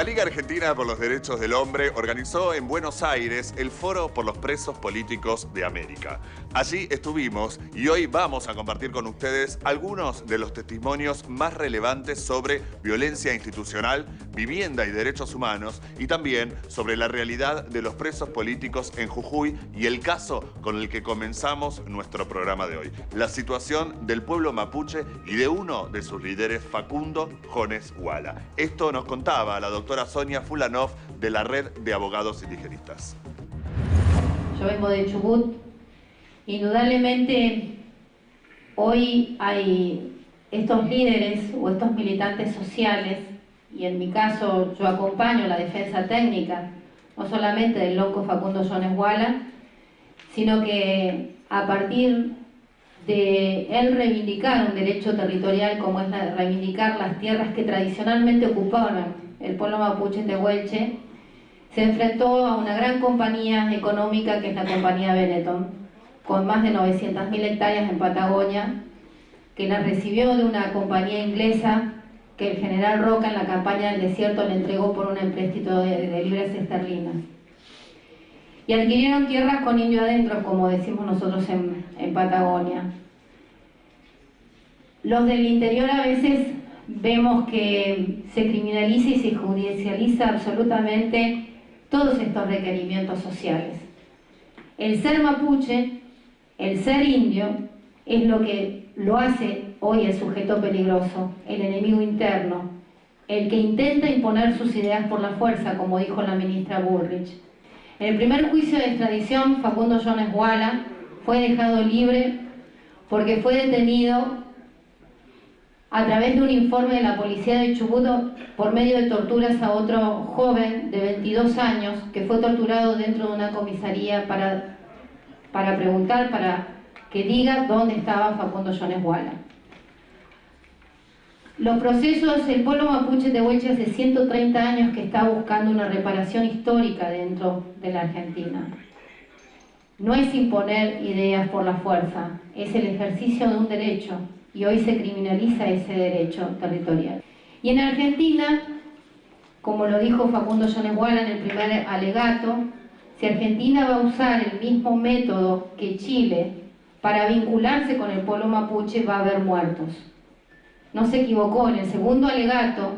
La Liga Argentina por los Derechos del Hombre organizó en Buenos Aires el Foro por los Presos Políticos de América. Allí estuvimos y hoy vamos a compartir con ustedes algunos de los testimonios más relevantes sobre violencia institucional, vivienda y derechos humanos, y también sobre la realidad de los presos políticos en Jujuy y el caso con el que comenzamos nuestro programa de hoy, la situación del pueblo mapuche y de uno de sus líderes, Facundo Jones Guala. Esto nos contaba la doctora Sonia Fulanov de la Red de Abogados Indigenistas. Yo vengo de Chubut. Indudablemente hoy hay estos líderes o estos militantes sociales, y en mi caso yo acompaño la defensa técnica, no solamente del loco Facundo Jones Guala, sino que a partir de él reivindicar un derecho territorial como es reivindicar las tierras que tradicionalmente ocupaban el pueblo mapuche en Tehuelche, se enfrentó a una gran compañía económica que es la compañía Benetton, con más de 900.000 hectáreas en Patagonia, que la recibió de una compañía inglesa que el general Roca en la campaña del desierto le entregó por un empréstito de libras esterlinas. Y adquirieron tierras con indio adentro, como decimos nosotros en Patagonia. Los del interior a veces vemos que se criminaliza y se judicializa absolutamente todos estos requerimientos sociales. El ser mapuche, el ser indio, es lo que lo hace hoy el sujeto peligroso, el enemigo interno, el que intenta imponer sus ideas por la fuerza, como dijo la ministra Bullrich. En el primer juicio de extradición, Facundo Jones Guala fue dejado libre porque fue detenido a través de un informe de la policía de Chubut por medio de torturas a otro joven de 22 años que fue torturado dentro de una comisaría para preguntar, para que diga dónde estaba Facundo Jones Guala. Los procesos, el pueblo mapuche de Tehuelche hace 130 años que está buscando una reparación histórica dentro de la Argentina. No es imponer ideas por la fuerza, es el ejercicio de un derecho, y hoy se criminaliza ese derecho territorial. Y en Argentina, como lo dijo Facundo Jones Guala en el primer alegato, si Argentina va a usar el mismo método que Chile para vincularse con el pueblo mapuche, va a haber muertos. No se equivocó, en el segundo alegato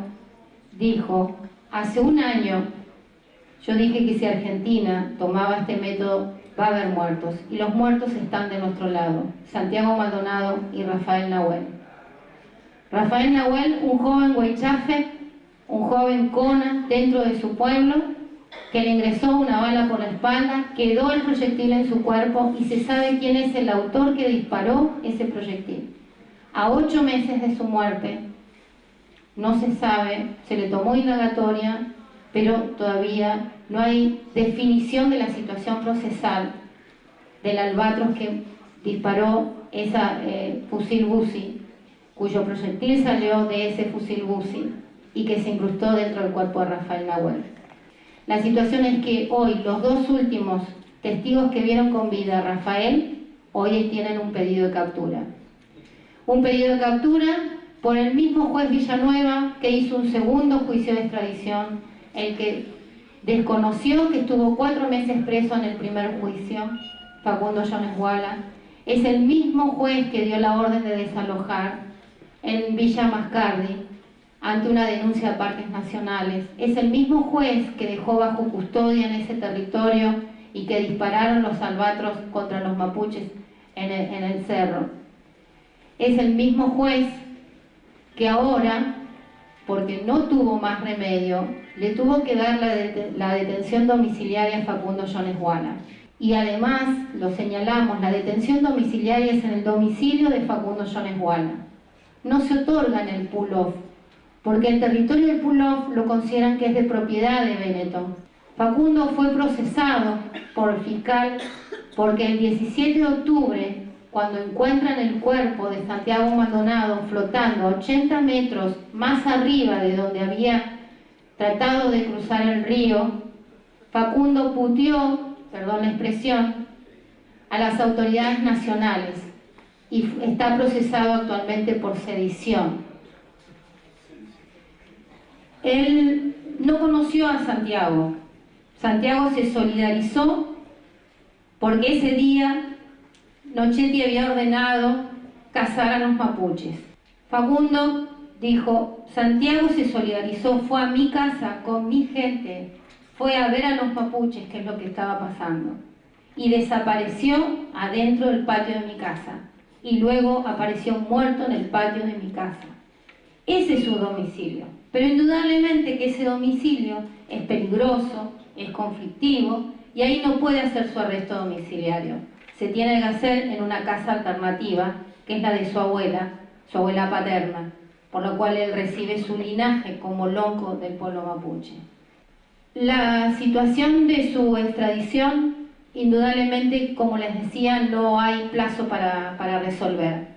dijo, hace un año yo dije que si Argentina tomaba este método va a haber muertos, y los muertos están de nuestro lado, Santiago Maldonado y Rafael Nahuel. Rafael Nahuel, un joven huaychafe, un joven cona dentro de su pueblo, que le ingresó una bala por la espalda, quedó el proyectil en su cuerpo y se sabe quién es el autor que disparó ese proyectil. A 8 meses de su muerte, no se sabe, se le tomó indagatoria, pero todavía no hay definición de la situación procesal del albatros que disparó ese fusil Busi, cuyo proyectil salió de ese fusil Busi y que se incrustó dentro del cuerpo de Rafael Nahuel. La situación es que hoy los dos últimos testigos que vieron con vida a Rafael, hoy tienen un pedido de captura. Un pedido de captura por el mismo juez Villanueva que hizo un segundo juicio de extradición, el que desconoció que estuvo 4 meses preso en el primer juicio, Facundo Jones Guala. Es el mismo juez que dio la orden de desalojar en Villa Mascardi ante una denuncia de parques nacionales. Es el mismo juez que dejó bajo custodia en ese territorio y que dispararon los albatros contra los mapuches en el cerro. Es el mismo juez que ahora, porque no tuvo más remedio, le tuvo que dar la detención domiciliaria a Facundo Jones Guala. Y además, lo señalamos, la detención domiciliaria es en el domicilio de Facundo Jones Guala. No se otorga en el pull-off, porque el territorio del pull-off lo consideran que es de propiedad de Benetton. Facundo fue procesado por el fiscal porque el 17 de octubre, cuando encuentran el cuerpo de Santiago Maldonado flotando a 80 metros más arriba de donde había tratado de cruzar el río, Facundo puteó, perdón la expresión, a las autoridades nacionales y está procesado actualmente por sedición. Él no conoció a Santiago. Santiago se solidarizó porque ese día Nochetti había ordenado cazar a los mapuches. Facundo dijo, Santiago se solidarizó, fue a mi casa con mi gente, fue a ver a los mapuches, que es lo que estaba pasando, y desapareció adentro del patio de mi casa, y luego apareció muerto en el patio de mi casa. Ese es su domicilio, pero indudablemente que ese domicilio es peligroso, es conflictivo, y ahí no puede hacer su arresto domiciliario. Se tiene que hacer en una casa alternativa, que es la de su abuela paterna, por lo cual él recibe su linaje como lonco del pueblo mapuche. La situación de su extradición, indudablemente, como les decía, no hay plazo para resolver.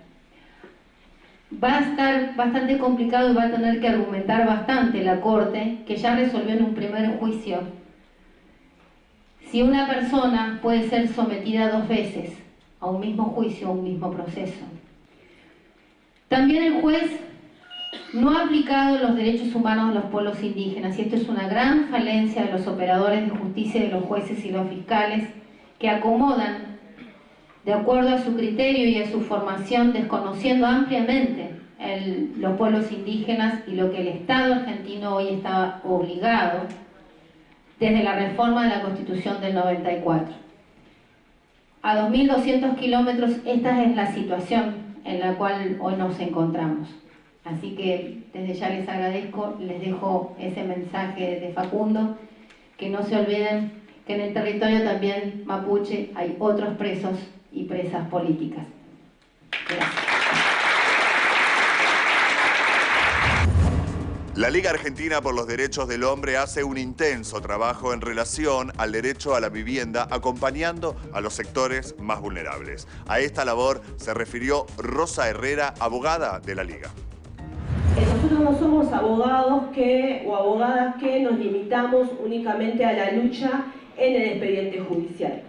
Va a estar bastante complicado y va a tener que argumentar bastante la Corte, que ya resolvió en un primer juicio, si una persona puede ser sometida 2 veces a un mismo juicio, a un mismo proceso. También el juez no ha aplicado los derechos humanos de los pueblos indígenas, y esto es una gran falencia de los operadores de justicia, de los jueces y los fiscales, que acomodan de acuerdo a su criterio y a su formación, desconociendo ampliamente los pueblos indígenas y lo que el Estado argentino hoy está obligado desde la reforma de la Constitución del 94. A 2.200 kilómetros, esta es la situación en la cual hoy nos encontramos. Así que desde ya les agradezco, les dejo ese mensaje de Facundo, que no se olviden que en el territorio también mapuche hay otros presos y presas políticas. Gracias. La Liga Argentina por los Derechos del Hombre hace un intenso trabajo en relación al derecho a la vivienda, acompañando a los sectores más vulnerables. A esta labor se refirió Rosa Herrera, abogada de la Liga. Nosotros no somos abogados o abogadas que nos limitamos únicamente a la lucha en el expediente judicial,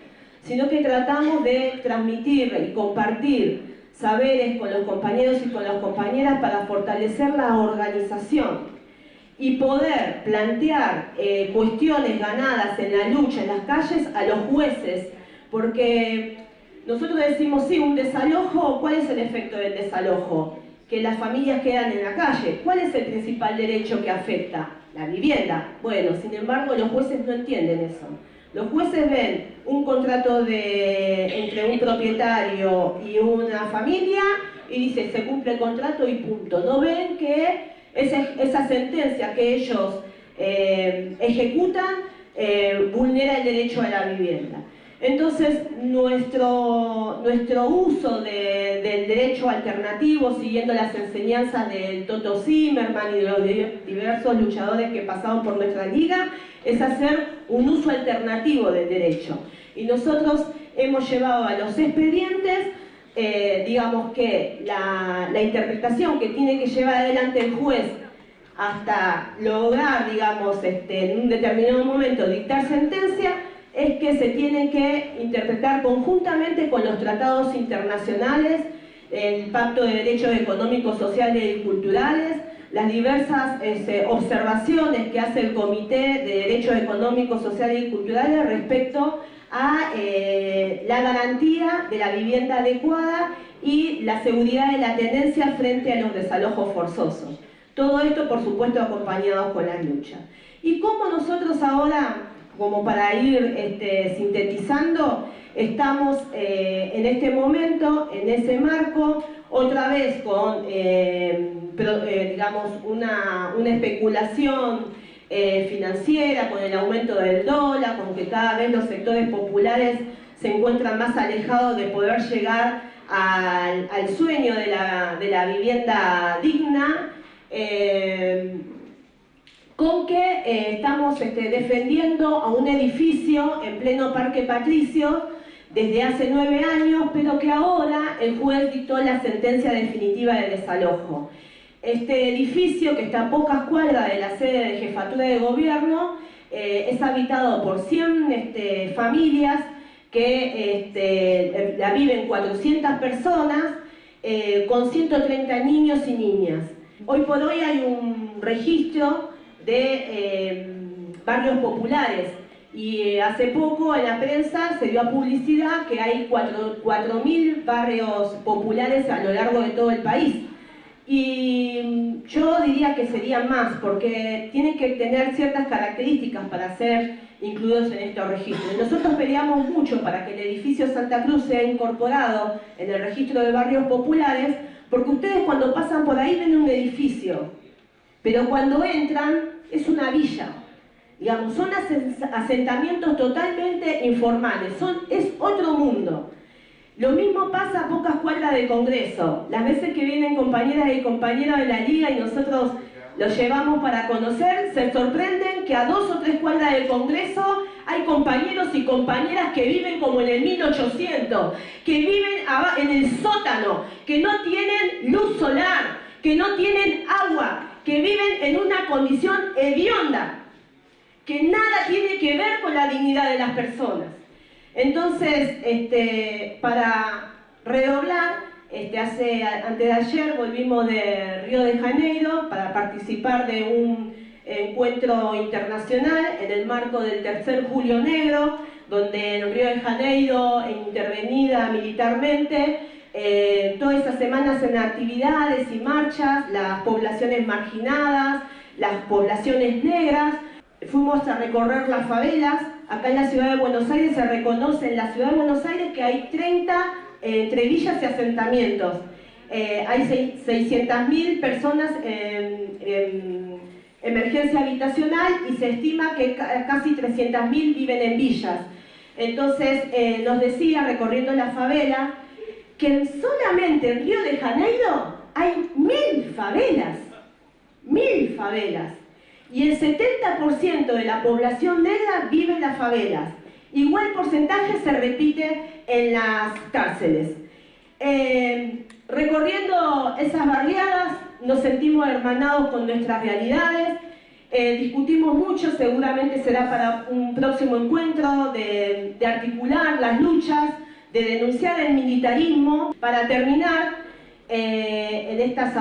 sino que tratamos de transmitir y compartir saberes con los compañeros y con las compañeras para fortalecer la organización y poder plantear cuestiones ganadas en la lucha, en las calles, a los jueces, porque nosotros decimos, sí, un desalojo, ¿cuál es el efecto del desalojo? Que las familias quedan en la calle. ¿Cuál es el principal derecho que afecta? La vivienda. Bueno, sin embargo, los jueces no entienden eso. Los jueces ven un contrato entre un propietario y una familia y dicen, se cumple el contrato y punto. No ven que esa sentencia que ellos ejecutan vulnera el derecho a la vivienda. Entonces, nuestro uso del derecho alternativo, siguiendo las enseñanzas del Toto Zimmerman y de los diversos luchadores que pasaron por nuestra liga, es hacer un uso alternativo del derecho. Y nosotros hemos llevado a los expedientes, digamos que la interpretación que tiene que llevar adelante el juez hasta lograr, digamos, en un determinado momento dictar sentencia, es que se tienen que interpretar conjuntamente con los tratados internacionales, el Pacto de Derechos Económicos, Sociales y Culturales, las diversas observaciones que hace el Comité de Derechos Económicos, Sociales y Culturales respecto a la garantía de la vivienda adecuada y la seguridad de la tenencia frente a los desalojos forzosos. Todo esto, por supuesto, acompañado con la lucha. ¿Y cómo nosotros ahora, como para ir sintetizando, estamos en este momento, en ese marco, otra vez con, digamos, una especulación financiera, con el aumento del dólar, con que cada vez los sectores populares se encuentran más alejados de poder llegar al sueño de la vivienda digna, con que estamos defendiendo a un edificio en pleno Parque Patricio desde hace 9 años, pero que ahora el juez dictó la sentencia definitiva de desalojo. Este edificio, que está a pocas cuadras de la sede de Jefatura de Gobierno, es habitado por 100 familias que la viven 400 personas, con 130 niños y niñas. Hoy por hoy hay un registro de barrios populares. Y hace poco en la prensa se dio a publicidad que hay 4.000 barrios populares a lo largo de todo el país. Y yo diría que serían más, porque tienen que tener ciertas características para ser incluidos en estos registros. Y nosotros peleamos mucho para que el edificio Santa Cruz sea incorporado en el registro de barrios populares, porque ustedes cuando pasan por ahí ven un edificio, pero cuando entran es una villa. Digamos, son asentamientos totalmente informales, es otro mundo. Lo mismo pasa a pocas cuadras del Congreso. Las veces que vienen compañeras y compañeros de la Liga y nosotros los llevamos para conocer, se sorprenden que a 2 o 3 cuadras del Congreso hay compañeros y compañeras que viven como en el 1800, que viven en el sótano, que no tienen luz solar, que no tienen agua, que viven en una condición hedionda, que nada tiene que ver con la dignidad de las personas. Entonces, para redoblar, antes de ayer volvimos de Río de Janeiro para participar de un encuentro internacional en el marco del tercer Julio Negro, donde en Río de Janeiro, intervenida militarmente, todas esas semanas en actividades y marchas, las poblaciones marginadas, las poblaciones negras. Fuimos a recorrer las favelas. Acá en la ciudad de Buenos Aires se reconoce en la ciudad de Buenos Aires que hay 30 entre villas y asentamientos. Hay 600.000 personas en emergencia habitacional y se estima que casi 300.000 viven en villas. Entonces nos decía, recorriendo la favela, que solamente en Río de Janeiro hay 1.000 favelas. 1.000 favelas. Y el 70% de la población negra vive en las favelas. Igual porcentaje se repite en las cárceles. Recorriendo esas barriadas nos sentimos hermanados con nuestras realidades, discutimos mucho, seguramente será para un próximo encuentro, de articular las luchas, de denunciar el militarismo. Para terminar, en estas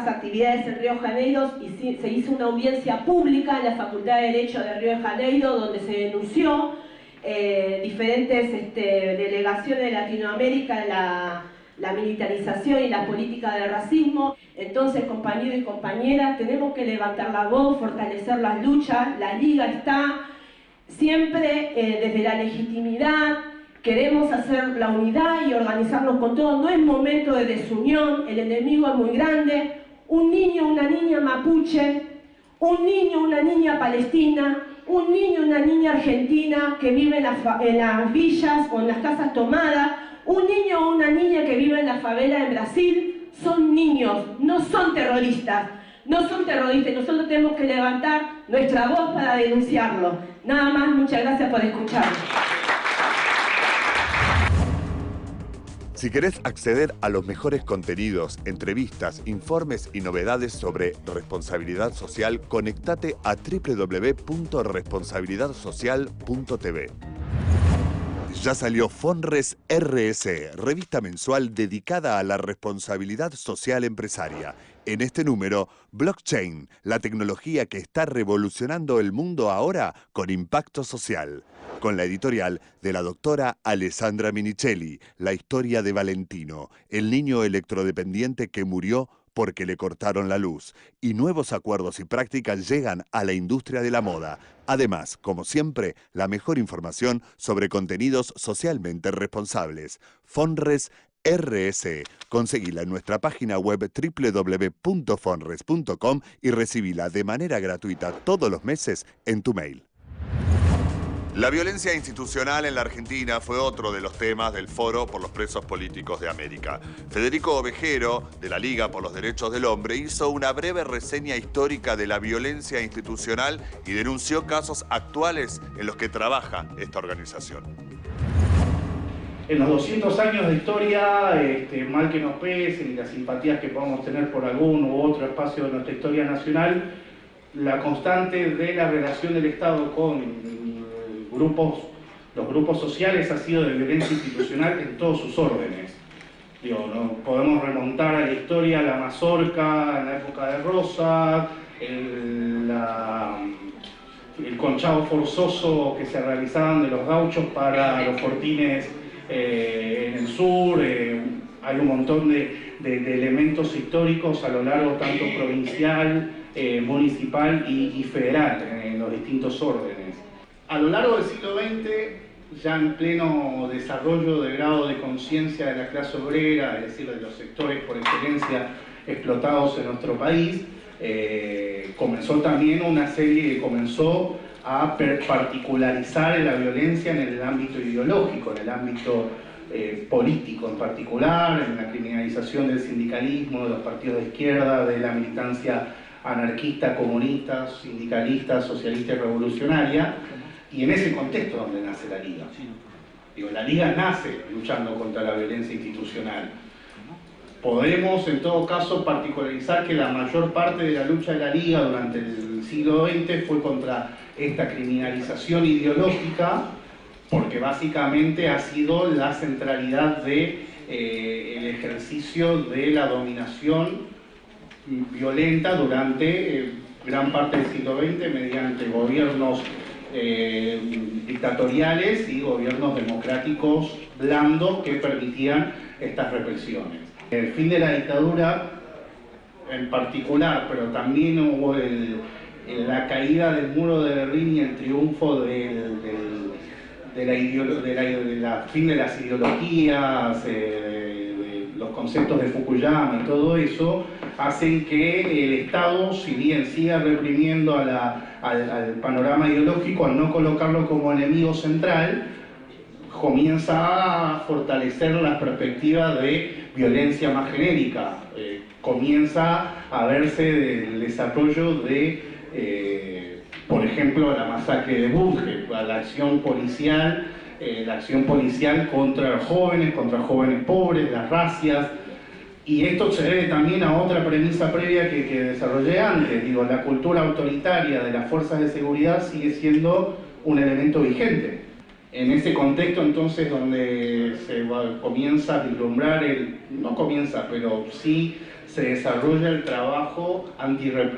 actividades en Río de Janeiro se hizo una audiencia pública en la Facultad de Derecho de Río de Janeiro, donde se denunció diferentes delegaciones de Latinoamérica la militarización y la política del racismo. Entonces, compañeros y compañeras, tenemos que levantar la voz, fortalecer las luchas. La Liga está siempre desde la legitimidad. Queremos hacer la unidad y organizarnos con todos. No es momento de desunión, el enemigo es muy grande. Un niño, una niña mapuche, un niño, una niña palestina, un niño, una niña argentina que vive en las villas o en las casas tomadas, un niño o una niña que vive en la favela en Brasil, son niños, no son terroristas. No son terroristas, nosotros tenemos que levantar nuestra voz para denunciarlo. Nada más, muchas gracias por escucharme. Si querés acceder a los mejores contenidos, entrevistas, informes y novedades sobre responsabilidad social, conectate a www.responsabilidadsocial.tv. Ya salió Fonres RS, revista mensual dedicada a la responsabilidad social empresaria. En este número, Blockchain, la tecnología que está revolucionando el mundo ahora con impacto social. Con la editorial de la doctora Alessandra Minichelli, la historia de Valentino, el niño electrodependiente que murió porque le cortaron la luz. Y nuevos acuerdos y prácticas llegan a la industria de la moda. Además, como siempre, la mejor información sobre contenidos socialmente responsables. Fonres RS. Conseguila en nuestra página web www.fonres.com y recibila de manera gratuita todos los meses en tu mail. La violencia institucional en la Argentina fue otro de los temas del Foro por los Presos Políticos de América. Federico Ovejero, de la Liga por los Derechos del Hombre, hizo una breve reseña histórica de la violencia institucional y denunció casos actuales en los que trabaja esta organización. En los 200 años de historia, mal que nos pese, y las simpatías que podamos tener por algún u otro espacio de nuestra historia nacional, la constante de la relación del Estado con los grupos sociales ha sido de violencia institucional en todos sus órdenes. No podemos remontar a la historia, a la mazorca, en la época de Rosa, el conchado forzoso que se realizaban de los gauchos para los fortines en el sur. Hay un montón de elementos históricos a lo largo tanto provincial, municipal y federal en los distintos órdenes. A lo largo del siglo XX, ya en pleno desarrollo del grado de conciencia de la clase obrera, es decir, de los sectores por excelencia explotados en nuestro país, comenzó también una serie que comenzó a particularizar la violencia en el ámbito ideológico, en el ámbito político en particular, en la criminalización del sindicalismo, de los partidos de izquierda, de la militancia anarquista, comunista, sindicalista, socialista y revolucionaria, y en ese contexto donde nace la Liga. Digo, la Liga nace luchando contra la violencia institucional. Podemos, en todo caso, particularizar que la mayor parte de la lucha de la Liga durante el siglo XX fue contra esta criminalización ideológica, porque básicamente ha sido la centralidad de el ejercicio de la dominación violenta durante gran parte del siglo XX mediante gobiernos dictatoriales y gobiernos democráticos blandos que permitían estas represiones. El fin de la dictadura en particular, pero también hubo la caída del muro de Berlín y el triunfo del fin de las ideologías, de los conceptos de Fukuyama y todo eso, hacen que el Estado, si bien siga reprimiendo al panorama ideológico, al no colocarlo como enemigo central, comienza a fortalecer las perspectivas de violencia más genérica. Comienza a verse el desarrollo de, por ejemplo, la masacre de Bunge, la acción policial contra jóvenes pobres, las racias. Y esto se debe también a otra premisa previa que desarrollé antes. Digo, la cultura autoritaria de las fuerzas de seguridad sigue siendo un elemento vigente. En ese contexto, entonces, donde se comienza a vislumbrar pero sí se desarrolla el trabajo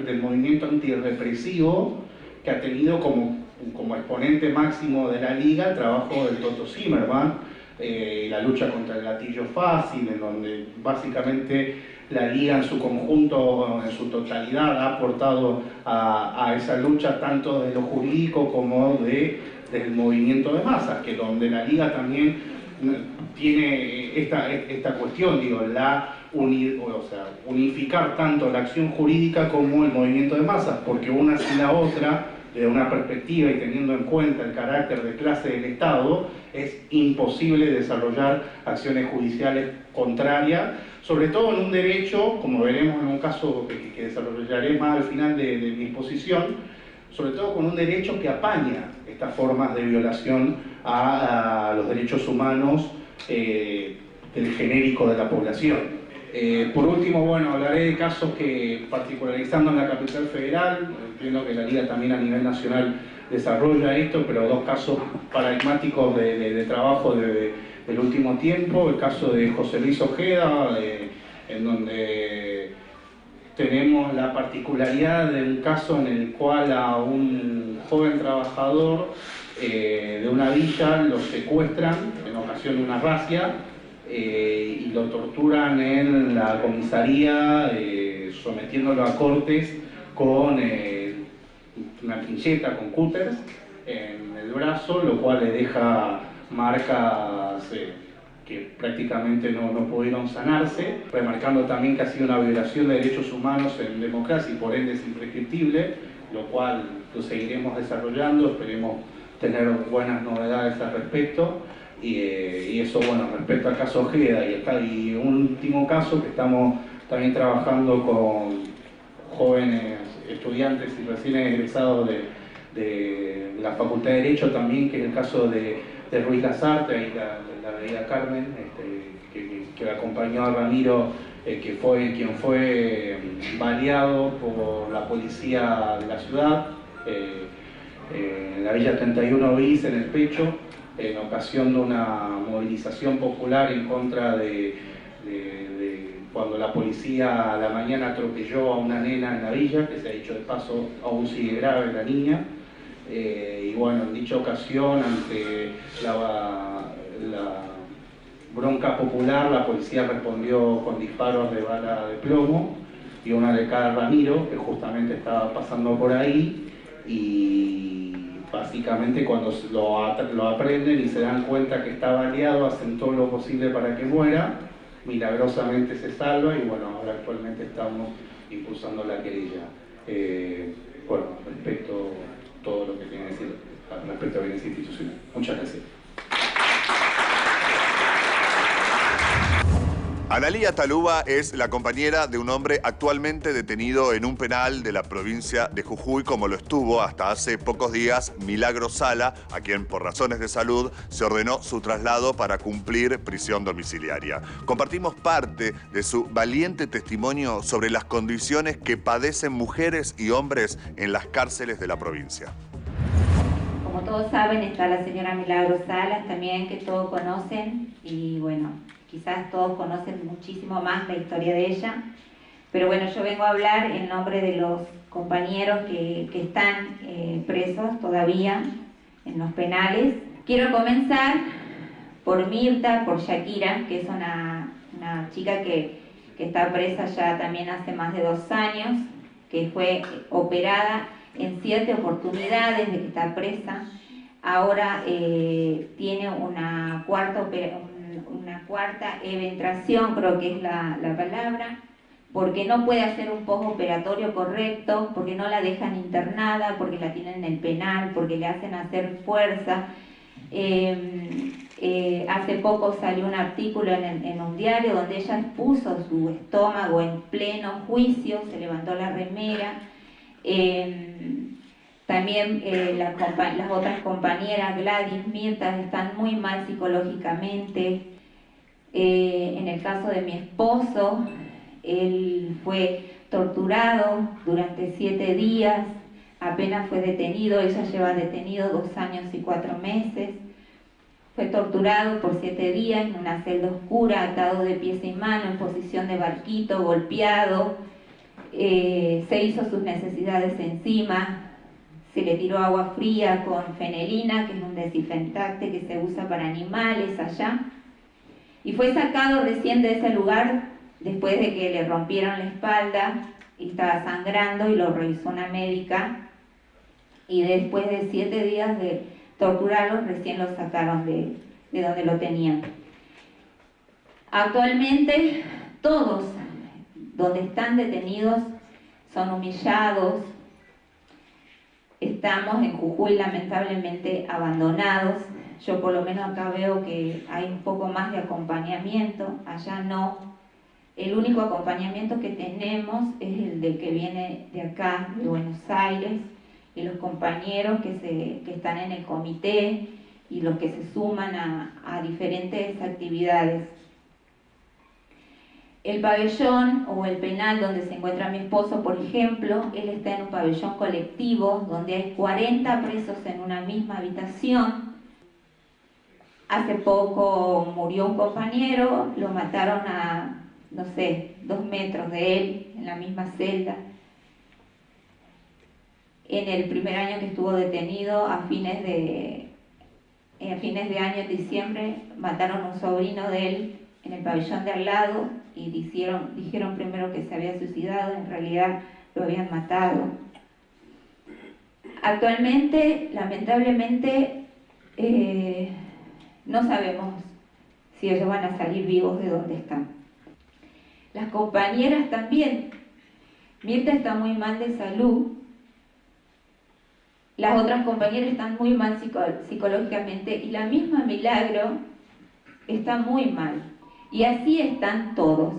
del movimiento antirrepresivo, que ha tenido como exponente máximo de la Liga el trabajo del Toto Zimmerman, la lucha contra el gatillo fácil, en donde básicamente la Liga en su conjunto, en su totalidad, ha aportado a esa lucha tanto de lo jurídico como del movimiento de masas, que donde la Liga también tiene esta cuestión, digo, unificar tanto la acción jurídica como el movimiento de masas, porque una sin la otra, desde una perspectiva y teniendo en cuenta el carácter de clase del Estado, es imposible desarrollar acciones judiciales contrarias, sobre todo en un derecho, como veremos en un caso que desarrollaré más al final de mi exposición, sobre todo con un derecho que apaña estas formas de violación a los derechos humanos del genérico de la población. Por último, bueno, hablaré de casos que, particularizando en la capital federal, entiendo que la Liga también a nivel nacional desarrolla esto, pero dos casos paradigmáticos de trabajo del último tiempo. El caso de José Luis Ojeda, en donde tenemos la particularidad de un caso en el cual a un joven trabajador de una villa lo secuestran en ocasión de una razzia y lo torturan en la comisaría, sometiéndolo a cortes con una trincheta con cúters en el brazo, lo cual le deja marcas que prácticamente no pudieron sanarse, remarcando también que ha sido una violación de derechos humanos en democracia y por ende es imprescriptible, lo cual lo seguiremos desarrollando, esperemos tener buenas novedades al respecto. Y eso, bueno, respecto al caso Ojeda y un último caso que estamos también trabajando con jóvenes estudiantes y recién egresados de la Facultad de Derecho también, que es el caso de Ruiz Lazarte y la avenida Carmen, que acompañó a Ramiro, quien fue baleado por la policía de la ciudad, en la Villa 31 bis, en el pecho, en ocasión de una movilización popular en contra de cuando la policía a la mañana atropelló a una nena en la villa, que se ha dicho de paso aún sigue grave la niña, Y bueno, en dicha ocasión, ante la bronca popular, la policía respondió con disparos de bala de plomo y una de cada Ramiro, que justamente estaba pasando por ahí, y básicamente cuando lo aprenden y se dan cuenta que está baleado, hacen todo lo posible para que muera, milagrosamente se salva y bueno, ahora actualmente estamos impulsando la querella. Bueno, respecto a todo lo que tiene que decir respecto a violencia institucional. Muchas gracias. Analía Taluba es la compañera de un hombre actualmente detenido en un penal de la provincia de Jujuy, como lo estuvo hasta hace pocos días Milagro Sala, a quien por razones de salud se ordenó su traslado para cumplir prisión domiciliaria. Compartimos parte de su valiente testimonio sobre las condiciones que padecen mujeres y hombres en las cárceles de la provincia. Como todos saben, está la señora Milagro Salas también, que todos conocen, y bueno, quizás todos conocen muchísimo más la historia de ella, pero bueno, yo vengo a hablar en nombre de los compañeros que están presos todavía en los penales. Quiero comenzar por Mirta, por Shakira, que es una chica que está presa ya también hace más de 2 años, que fue operada en 7 oportunidades de que está presa. Ahora tiene una cuarta eventración, creo que es la palabra, porque no puede hacer un postoperatorio correcto, porque no la dejan internada, porque la tienen en el penal, porque le hacen hacer fuerza. Hace poco salió un artículo en un diario donde ella expuso su estómago en pleno juicio, se levantó la remera. También las otras compañeras, Gladys, Mirta, están muy mal psicológicamente. En el caso de mi esposo, él fue torturado durante 7 días, apenas fue detenido, ella lleva detenido 2 años y 4 meses. Fue torturado por 7 días en una celda oscura, atado de pies y manos, en posición de barquito, golpeado. Se hizo sus necesidades encima, se le tiró agua fría con fenelina, que es un desinfectante que se usa para animales allá, y fue sacado recién de ese lugar después de que le rompieron la espalda y estaba sangrando, y lo revisó una médica, y después de 7 días de torturarlo recién lo sacaron de donde lo tenían. Actualmente todos donde están detenidos son humillados. Estamos en Jujuy lamentablemente abandonados. Yo por lo menos acá veo que hay un poco más de acompañamiento, allá no. El único acompañamiento que tenemos es el de que viene de acá, de Buenos Aires, y los compañeros que están en el comité y los que se suman a diferentes actividades. El pabellón o el penal donde se encuentra mi esposo, por ejemplo, él está en un pabellón colectivo donde hay 40 presos en una misma habitación. Hace poco murió un compañero, lo mataron a, no sé, 2 metros de él, en la misma celda. En el primer año que estuvo detenido, a fines de año, en diciembre, mataron a un sobrino de él en el pabellón de al lado y dijeron primero que se había suicidado, en realidad lo habían matado. Actualmente, lamentablemente, no sabemos si ellos van a salir vivos de donde están. Las compañeras también. Mirta está muy mal de salud. Las otras compañeras están muy mal psicológicamente, y la misma Milagro está muy mal. Y así están todos.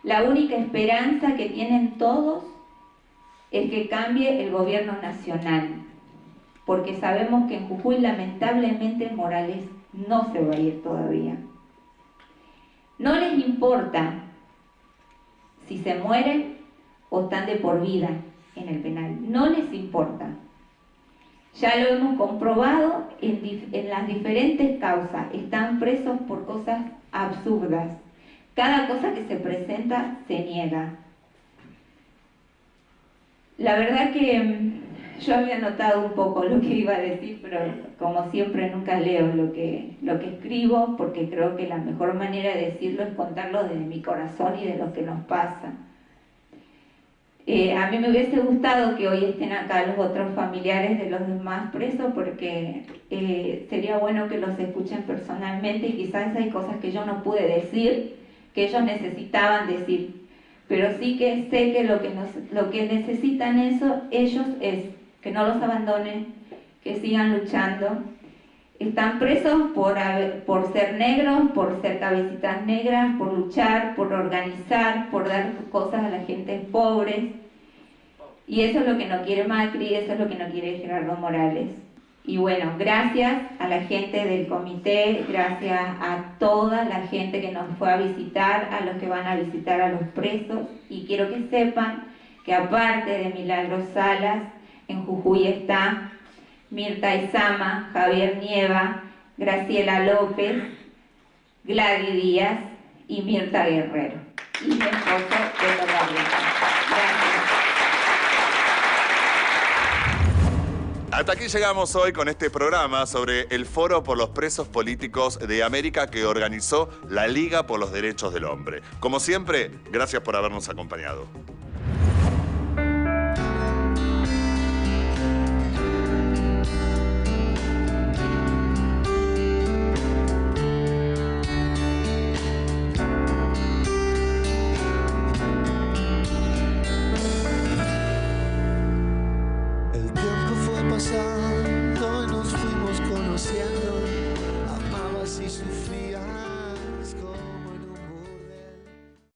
La única esperanza que tienen todos es que cambie el gobierno nacional, porque sabemos que en Jujuy lamentablemente Morales no se va a ir todavía. No les importa si se mueren o están de por vida en el penal, no les importa. Ya lo hemos comprobado en las diferentes causas, están presos por cosas absurdas. Cada cosa que se presenta se niega. La verdad que Yo había notado un poco lo que iba a decir, pero como siempre nunca leo lo que escribo, porque creo que la mejor manera de decirlo es contarlo desde mi corazón y de lo que nos pasa. A mí me hubiese gustado que hoy estén acá los otros familiares de los demás presos, porque sería bueno que los escuchen personalmente, y quizás hay cosas que yo no pude decir, que ellos necesitaban decir, pero sí que sé que lo que necesitan ellos es que no los abandonen, que sigan luchando. Están presos por ser negros, por ser cabecitas negras, por luchar, por organizar, por dar cosas a la gente pobre. Y eso es lo que no quiere Macri, eso es lo que no quiere Gerardo Morales. Y bueno, gracias a la gente del comité, gracias a toda la gente que nos fue a visitar, a los que van a visitar a los presos. Y quiero que sepan que aparte de Milagros Salas, en Jujuy está Mirta Izama, Javier Nieva, Graciela López, Gladys Díaz y Mirta Guerrero. Y mi esposo Pedro Gabriela. Gracias. Hasta aquí llegamos hoy con este programa sobre el Foro por los Presos Políticos de América que organizó la Liga por los Derechos del Hombre. Como siempre, gracias por habernos acompañado. El tiempo fue pasando